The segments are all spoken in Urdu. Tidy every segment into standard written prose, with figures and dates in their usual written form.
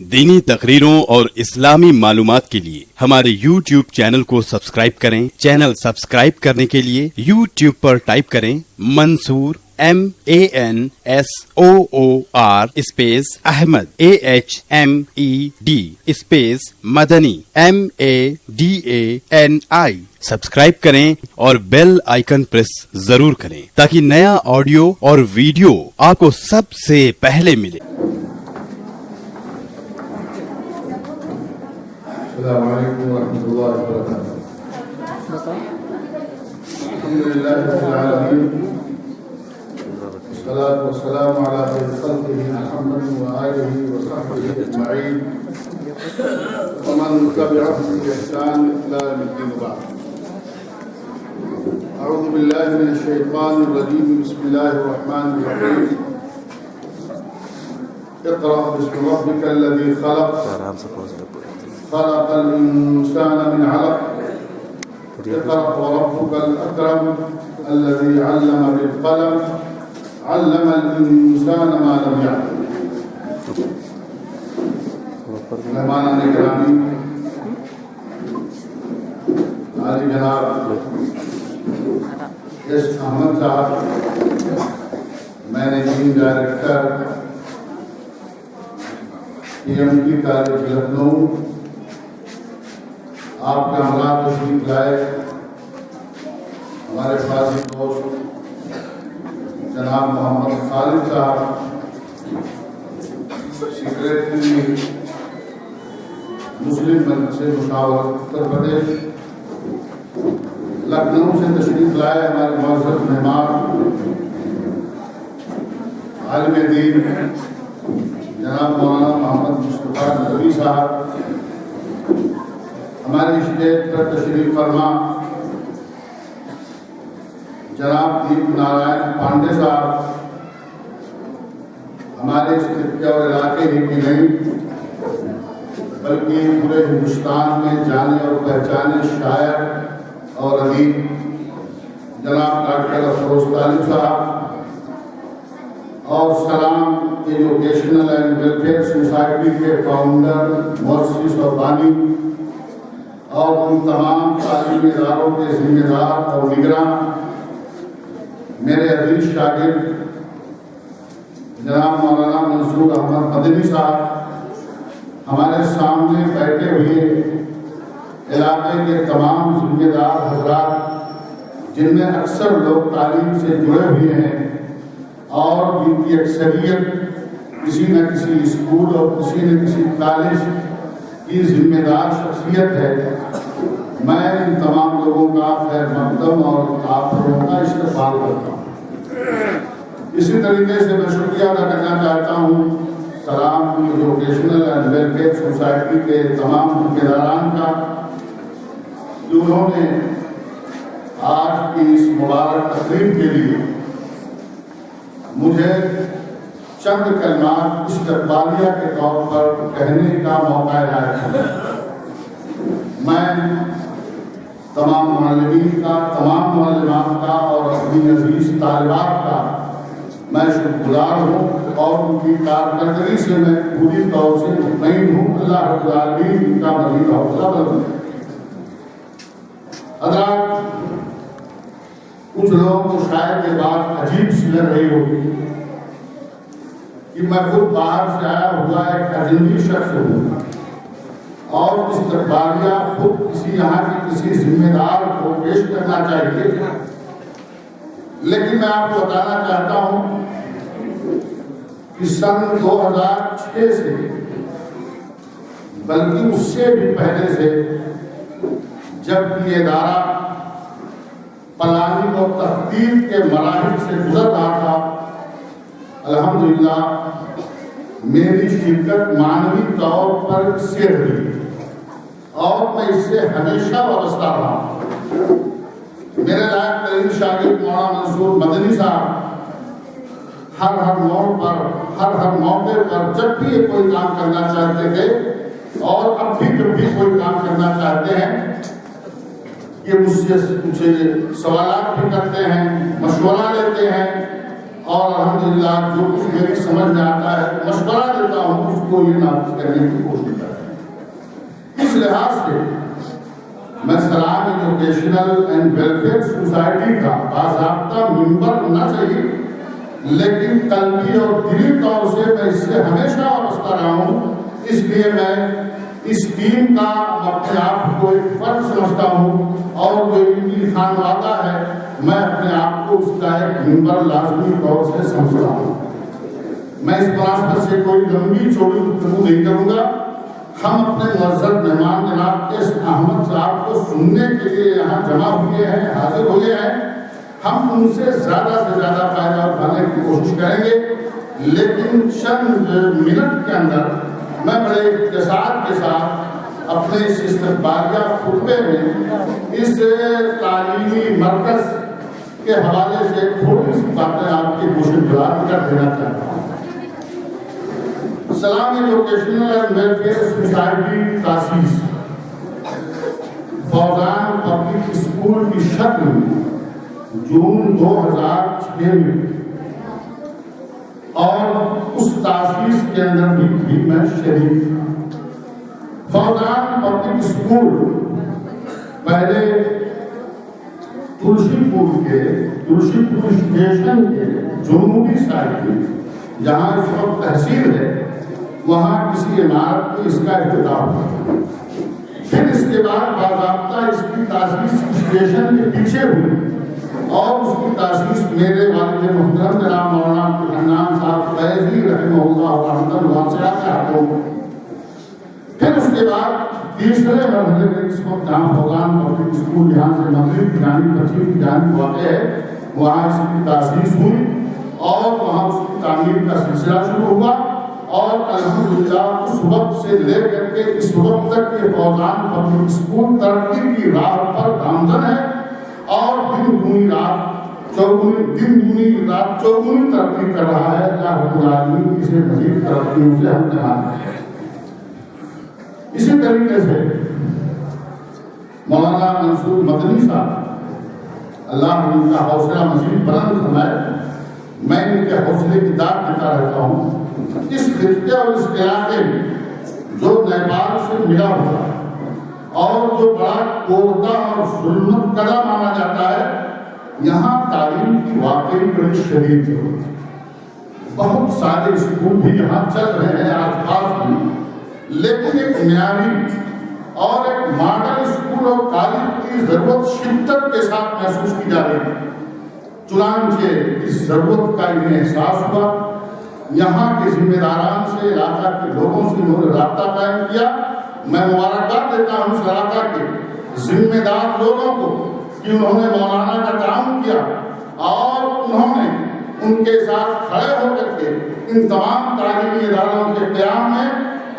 دینی تقریروں اور اسلامی معلومات کے لیے ہمارے YouTube چینل کو سبسکرائب کریں۔ چینل سبسکرائب کرنے کے لیے YouTube پر ٹائپ کریں Mansoor MANSOOR space Ahmed AHMED space Madani MADANI subscribe کریں اور بیل آئیکن پریس ضرور کریں تاکہ نیا آڈیو اور ویڈیو آپ کو سب سے پہلے ملے۔ السلام علیکم ورحمۃ اللہ وبرکاتہ۔ الحمد للہ رب العالمین والصلاة والسلام علی خیر خلقہ محمد وآلہ وصحبہ اجمعین ومن تبعهم بإحسان إلى يوم الدین بعد۔ اعوذ باللہ من الشیطان الرجیم، بسم اللہ الرحمن الرحیم۔ اقرأ باسم ربک الذی خلق خلق الإنسان من علق اقرأ وربك الأكرم الذي علم بالقلم علم الإنسان ما لم يعلم۔ مہمانان گرامی، عالی جناب ایس احمد صاحب، managing director PMT college Lucknow, آپ کے ہمراہ تشریف لائے ہمارے ساتھی دوست جناب محمد خالد صاحب، سیکریٹری مسلم مجلس مشاورت اتر پردیش، لکھنؤ سے تشریف لائے ہمارے معزز مہمان عالم دین جناب مولانا محمد مصطفیٰ ندوی صاحب، ہماری اسٹیج پر تشریف فرما جناب دیپ نارائن پانڈے صاحب، ہمارے اس خطے اور علاقے ہی کی نہیں بلکہ پورے ہندوستان میں جانے اور پہچانے شاعر اور ادیب جناب ڈاکٹر افروز طالب صاحب، اور سلام ایجوکیشنل اینڈ ویلفیئر سوسائٹی کے فاؤنڈر، مؤسس اور بانی، اور ان تمام تعلیمی اداروں کے ذمہ دار اور نگراں، میرے عزیز شاگرد جناب مولانا منصور احمد مدنی صاحب، ہمارے سامنے بیٹھے ہوئے علاقے کے تمام ذمہ دار حضرات، جن میں اکثر لوگ تعلیم سے جڑے ہوئے ہیں اور جن کی اکثریت کسی نہ کسی اسکول اور کسی نہ کسی کالج کی ذمہ دار شخصیت ہے، میں ان تمام لوگوں کا خیر مقدم اور آپ لوگوں کا استقبال کرتا ہوں۔ اسی طریقے سے میں شکریہ ادا کرنا چاہتا ہوں سلام ایجوکیشنل اینڈ ویلفیئر سوسائٹی کے تمام ٹھیکیداران کا، جو انہوں نے آج کی اس مبارک تقریب کے لیے مجھے چند کلمات استقبالیہ کے طور پر کہنے کا موقع عنایت کیا۔ میں تمام معلمین کا، تمام معلمات کا اور اپنی عزیز طالبات کا میں شکر گزار ہوں، اور ان کی کارکردگی سے میں پوری طور سے مطمئن ہوں۔ اللہ رب العالمین ان کا مزید حوصلہ بلند۔ حضرات، کچھ لوگوں کو شاید یہ بات عجیب سی لگ رہی ہوگی کہ میں خود باہر سے آیا ہوا ایک اجنبی شخص ہوں اور استقبالیہ خود کسی یہاں کے کسی ذمہ دار کو پیش کرنا چاہیے، لیکن میں آپ کو بتانا چاہتا ہوں کہ سن 2006 سے بلکہ اس سے بھی پہلے سے جب یہ ادارہ پلاننگ اور تخطیط کے مراحل سے گزر رہا تھا، الحمدللہ میری شرکت معنوی طور پر اس سے رہی اور میں اس سے ہمیشہ وابستہ رہا۔ میرے لائق ترین شاگرد مولانا منصور مدنی صاحب ہر موڑ پر، ہر موقع پر جب بھی یہ کوئی کام کرنا چاہتے تھے، اور اب بھی جب بھی کوئی کام کرنا چاہتے ہیں، یہ مجھ سے سوالات بھی کرتے ہیں، مشورہ لیتے ہیں، اور الحمدللہ جو کچھ میری سمجھ میں آتا ہے مشورہ دیتا ہوں اس کو یہ نافذ کرنے کی کوشش کرتا ہوں۔ اس لحاظ سے میں سلام ایجوکیشنل اینڈ ویلفیئر سوسائٹی کا باضابطہ ممبر ہونا چاہیے، لیکن قلبی اور دلی طور سے میں اس سے ہمیشہ وابستہ رہا ہوں۔ اس لیے میں اس ٹیم کا اپنے آپ کو ایک فرد سمجھتا ہوں، اور جو ان کی خانوادہ ہے میں اپنے آپ کو اس کا ایک ممبر لازمی طور سے سمجھتا ہوں۔ میں اس مناسبت سے کوئی لمبی چوڑی گفتگو نہیں کروں گا۔ ہم اپنے معزز مہمان جناب ایس احمد صاحب کو سننے کے لیے یہاں جمع ہوئے ہیں، حاضر ہوئے ہیں۔ ہم ان سے زیادہ فائدہ اٹھانے کی کوشش کریں گے، لیکن چند منٹ کے اندر میں بڑے اختصار کے ساتھ اپنے اس استقبالیہ خطبے میں اس تعلیمی مرکز کے حوالے سے تھوڑی سی باتیں آپ کی گوشتگوار کر دینا چاہتا ہوں۔ سلام ایجوکیشنل اینڈ ویلفیئر سوسائٹی تاسیس فوزان پبلک اسکول کی شکل میں جون 2006 میں، اور اس تاسیس کے اندر بھی میں شریک تھا۔ فوزان پبلک اسکول پہلے تلسی پور اسٹیشن کے جنوبی سائڈ میں، جہاں اس وقت تحصیل ہے، وہاں کسی عمارت میں اس کا افتتاح ہوا۔ پھر اس کے بعد باضابطہ اس کی تاسیس اسٹیشن کے پیچھے ہوئی، اور اس کی تاسیس میرے والد محترم جناب مولانا عبدالحنان صاحب فیضی رحمہ اللہ رحمۃ واسعہ کے ہاتھوں۔ پھر اس کے بعد تیسرے مرحلے میں اس وقت جہاں فوزان پبلک اسکول یہاں سے مغرب کی جانب پچھم کی جانب واقع ہے، وہاں اس کی تاسیس ہوئی، اور وہاں اس کی تعمیر کا سلسلہ شروع ہوا، اور الحمدللہ اس وقت سے لے کر کے اس وقت تک یہ فوزان پبلک اسکول ترقی کی راہ پر گامزن ہے، اور دن دنی رات چوگنی ترقی کر رہا ہے۔ اللہ رب العالمین اسے مزید ترقیوں سے ہم نوازے۔ اسی طریقے سے مولانا منصور مدنی صاحب، اللہ ان کا حوصلہ مزید بلند فرمائے، میں ان کے حوصلے کی داد دیتا رہتا ہوں۔ اس خطے اور اس علاقے میں جو نیپال سے ملا ہوا اور جو بڑا کوردہ اور ظلمت کدہ مانا جاتا ہے، یہاں تعلیم کی واقعی بڑی شدید ضرورت ہے۔ بہت سارے اسکول بھی یہاں چل رہے ہیں آس پاس بھی، لیکن ایک معیاری اور ایک ماڈل اسکول اور کالج کی ضرورت شدت کے ساتھ محسوس کی جا رہی ہے۔ چنانچہ اس ضرورت کا انہیں احساس ہوا، یہاں کے ذمہ داران سے، علاقہ کے لوگوں سے انہوں نے رابطہ قائم کیا۔ میں مبارکباد دیتا ہوں اس علاقہ کے ذمہ دار لوگوں کو کہ انہوں نے مولانا کا تعاون کیا، اور انہوں نے ان کے ساتھ کھڑے ہو کر کے ان تمام تعلیمی اداروں کے قیام میں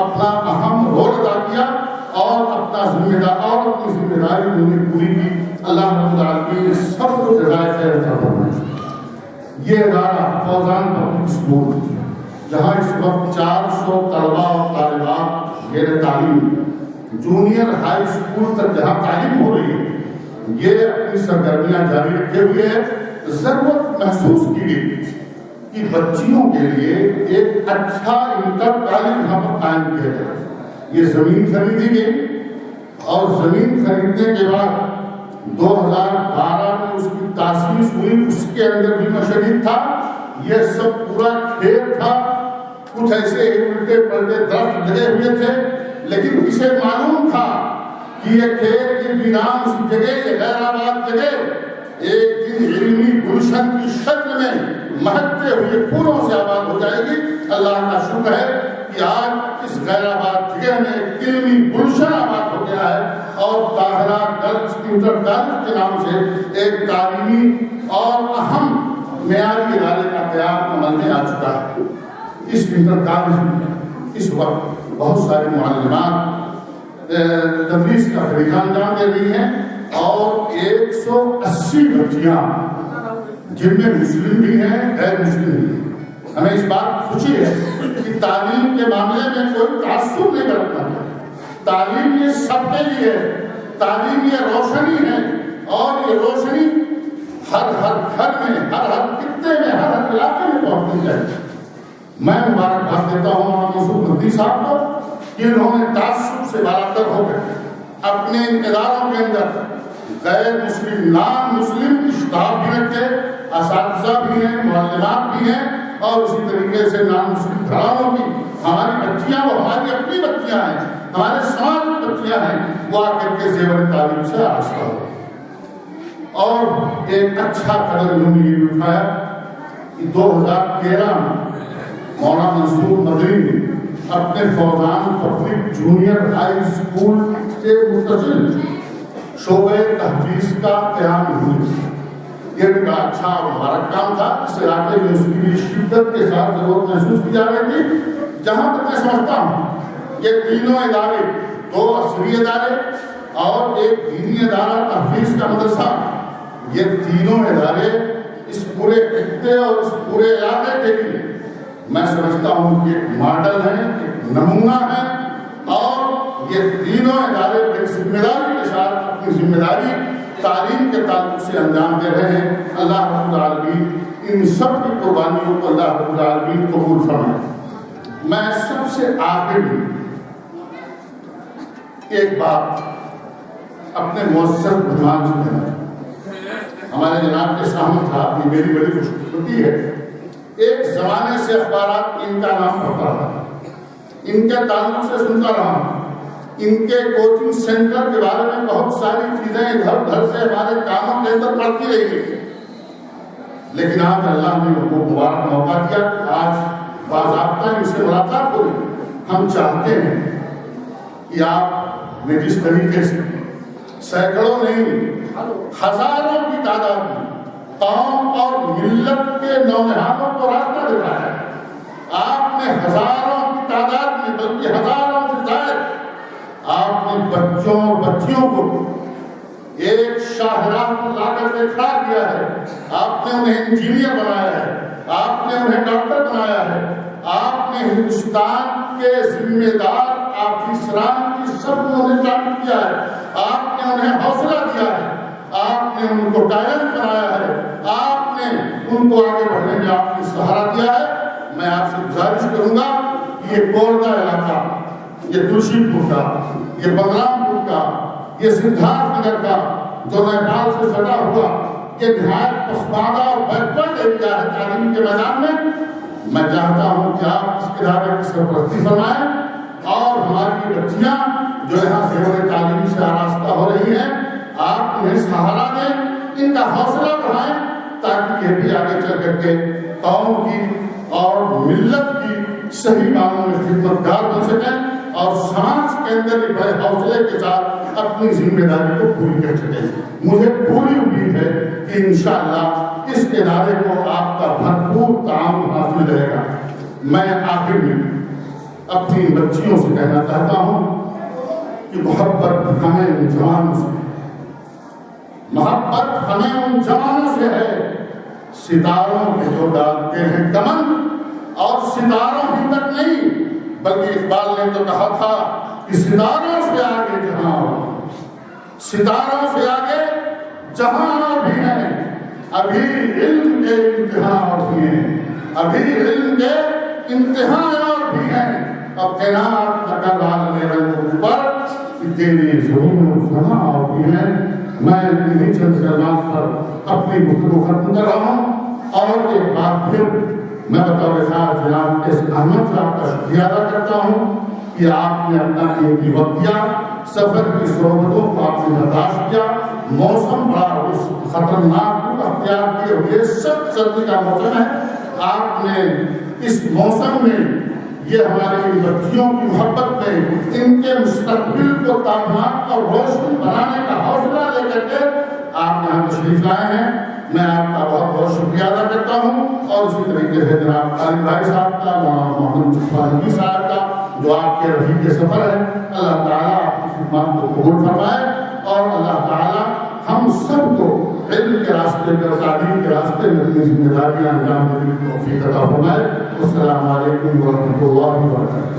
اپنا اہم رول ادا کیا، اور اپنی ذمہ داری انہوں نے پوری کی۔ اللہ رب العالمین سب کو جزائے خیر عطا فرمائے۔ یہ ادارہ فوزان پبلک اسکول، جہاں اس وقت 400 طلبہ اور طالبات غیر تعلیم جونیئر ہائی اسکول تک جہاں تعلیم ہو رہی ہے، یہ اپنی سرگرمیاں جاری رکھے ہوئے ہے۔ ضرورت محسوس کی گئی کہ بچیوں کے لیے ایک اچھا انٹر کالج یہاں پر قائم کیا جائے۔ یہ زمین خریدی گئی، اور زمین خریدنے کے بعد 2012 میں اس کی تاسیس ہوئی۔ اس کے اندر بھی میں شریک تھا۔ یہ سب پورا کھیت تھا، کچھ ایسے الٹے پلٹے درخت لگے ہوئے تھے، لیکن اسے معلوم تھا کہ یہ کھیت کی ویران سی جگہ، یہ غیر آباد جگہ ایک دن علمی گلشن کی شکل میں مہکتے ہوئے پھولوں سے آباد ہو جائے گی۔ اللہ کا شکر ہے کہ آج اس غیر آباد جگہ میں ایک علمی گلشن آباد ہو گیا ہے، اور طاہرہ گرلز انٹر کالج کے نام سے ایک تعلیمی اور اہم معیاری ادارے کا قیام عمل میں آ چکا ہے۔ اس انٹر کالج میں اس وقت بہت ساری معلمات تدریس کا فریضہ انجام دے رہی ہیں، اور 180 بچیاں جن میں مسلم بھی ہیں غیر مسلم بھی ہیں۔ ہمیں اس بات خوشی ہے کہ تعلیم کے معاملے میں کوئی تعصب نہیں برتنا۔ تعلیم یہ سب کے لیے ہے، تعلیم یہ روشنی ہے، اور یہ روشنی ہر گھر میں، ہر خطے میں، ہر علاقے میں پہنچنی چاہیے۔ میں مبارکباد دیتا ہوں مولانا منصور مہدی صاحب کو کہ انہوں نے تعصب سے بالاتر ہو کر اپنے اداروں کے اندر غیر مسلم، نان مسلم اسٹاف بھی رکھے، اساتذہ بھی ہیں، معلمات بھی ہیں، اور اسی طریقے سے نان مسلم گھرانوں کی ہماری بچیاں، وہ ہماری اپنی بچیاں ہیں، ہمارے سماج کی بچیاں ہیں، وہ آ کر کے زیور تعلیم سے آراستہ ہو۔ اور ایک اچھا قدم انہوں نے یہ اٹھایا کہ 2013 میں مولانا منصور مدنی نے اپنے Fauzan public junior high school سے متصل شعبہ تحفیظ کا قیام ہوئی۔ یہ بھی بڑا اچھا اور مبارک کام تھا۔ اس علاقے میں اس کی بھی شدت کے ساتھ ضرورت محسوس کی جا رہی تھی۔ جہاں تک میں سمجھتا ہوں یہ تینوں ادارے، 2 عصری ادارے اور ایک دینی ادارہ تحفیظ کا مدرسہ، یہ تینوں ادارے اس پورے خطے اور اس پورے علاقے کے لیے میں سمجھتا ہوں کہ ایک ماڈل ہے، ایک نمونہ ہے، اور یہ تینوں ادارے بڑی ذمہ داری کے ساتھ اپنی ذمہ داری تعلیم کے تعلق سے انجام دے رہے ہیں۔ اللہ رب العالمین ان سب کی قربانیوں کو اللہ رب العالمین قبول فرمائے۔ میں سب سے آخر میں ایک بات اپنے مؤثر مہمان سے کہنا چاہتا ہوں۔ ہمارے جناب کے سامنے تھا، یہ میری بڑی خوش قسمتی ہے، ایک زمانے سے اخبارات ان کا نام پڑھتا رہا، ان کے تعلق سے سنتا رہا، ان کے کوچنگ سینٹر کے بارے میں بہت ساری چیزیں ادھر ادھر سے ہمارے کاموں کے اندر پڑتی رہی ہے، لیکن آج اللہ نے ان کو مبارک موقع دیا کہ آج باضابطہ ان سے ملاقات ہوئی۔ ہم چاہتے ہیں کہ آپ نے جس طریقے سے سینکڑوں نہیں ہزاروں کی تعداد میں قوم اور ملت کے نونہالوں کو راستہ دکھایا ہے، آپ نے ہزاروں کی تعداد میں، بلکہ ہزاروں سے زائد آپ نے بچوں اور بچیوں کو ایک شاہراہ پر لا کر کے کھڑا کیا ہے، آپ نے انہیں انجینئر بنایا ہے، آپ نے انہیں ڈاکٹر بنایا ہے، آپ نے ہندوستان کے ذمہ دار آفیسران کی سب کو انہیں تعریف کیا ہے، آپ نے انہیں حوصلہ دیا ہے، آپ نے ان کو ٹیلنٹ بنایا ہے، آپ نے ان کو آگے بڑھنے میں آپ کی سہارا دیا ہے۔ میں آپ سے گزارش کروں گا کہ یہ کوردا علاقہ، یہ تلسی پور کا، یہ بلرام پور کا، یہ سدھارتھ نگر کا جو نیپال سے سٹا ہوا، یہ نہایت پسماندہ اور بیکورڈ ایریا ہے تعلیم کے میدان میں چاہتا ہوں کہ آپ اس ادارے کی سرپرستی فرمائیں اور ہماری بچیاں جو یہاں زیور تعلیم سے آراستہ ہو رہی ہیں، آپ انہیں سہارا دیں، ان کا حوصلہ بڑھائیں تاکہ یہ بھی آگے چل کر کے قوم کی اور ملت کی صحیح معنوں میں خدمتگار بن سکیں اور سماج کے اندر ایک بڑے حوصلے کے ساتھ اپنی ذمہ داری کو پوری کر سکیں۔ مجھے پوری امید ہے کہ انشاءاللہ اس ادارے کو آپ کا بھرپور تعاون حاصل رہے گا۔ میں آخر میں اپنی بچیوں سے کہنا چاہتا ہوں کہ محبت ہمیں ان جوانوں سے، محبت ہمیں ان جوانوں سے ہے ستاروں کے جو ڈالتے ہیں دمن، اور ستاروں ہی تک نہیں بلکہ اقبال نے تو کہا تھا کہ ستاروں سے آگے جہاں ہو، ستاروں سے آگے جہاں اور بھی ہیں، ابھی علم کے امتحان اور بھی ہیں، ابھی علم کے امتحان اور بھی ہیں، اب قناعت نہ کر عالم رنگ اوپر کہ تیری زمین و زماں اور بھی ہیں۔ میں انہیں چند کلمات پر اپنی گفتگو ختم کر رہا ہوں اور ایک بات پھر میں بطور خاص جناب اس احمد صاحب کا شکریہ ادا کرتا ہوں کہ آپ نے اپنا قیمتی وقت دیا، سفر کی صحبتوں کو آپ نے برداشت کیا، موسم بڑا خطرناک کو اختیار کیے ہوئے سخت سردی کا موسم ہے، آپ نے اس موسم میں یہ ہماری بچیوں کی محبت میں ان کے مستقبل کو تابناک اور روشن بنانے کا حوصلہ لے کر کے آپ یہاں تشریف لائے ہیں۔ میں آپ کا بہت بہت شکریہ ادا کرتا ہوں اور اسی طریقے سے جناب خالد بھائی صاحب کا، مولانا محمد مصطفیٰ صاحب کا جو آپ کے رفیق سفر ہے، اللہ تعالیٰ آپ کی خدمات کو قبول فرمائے اور اللہ تعالیٰ ہم سب کو علم کے راستے پر، تعلیم کے راستے میں اپنی ذمہ داریاں انجام دینے کی توفیق عطا فرمائے۔ السلام علیکم ورحمۃ اللہ وبرکاتہ۔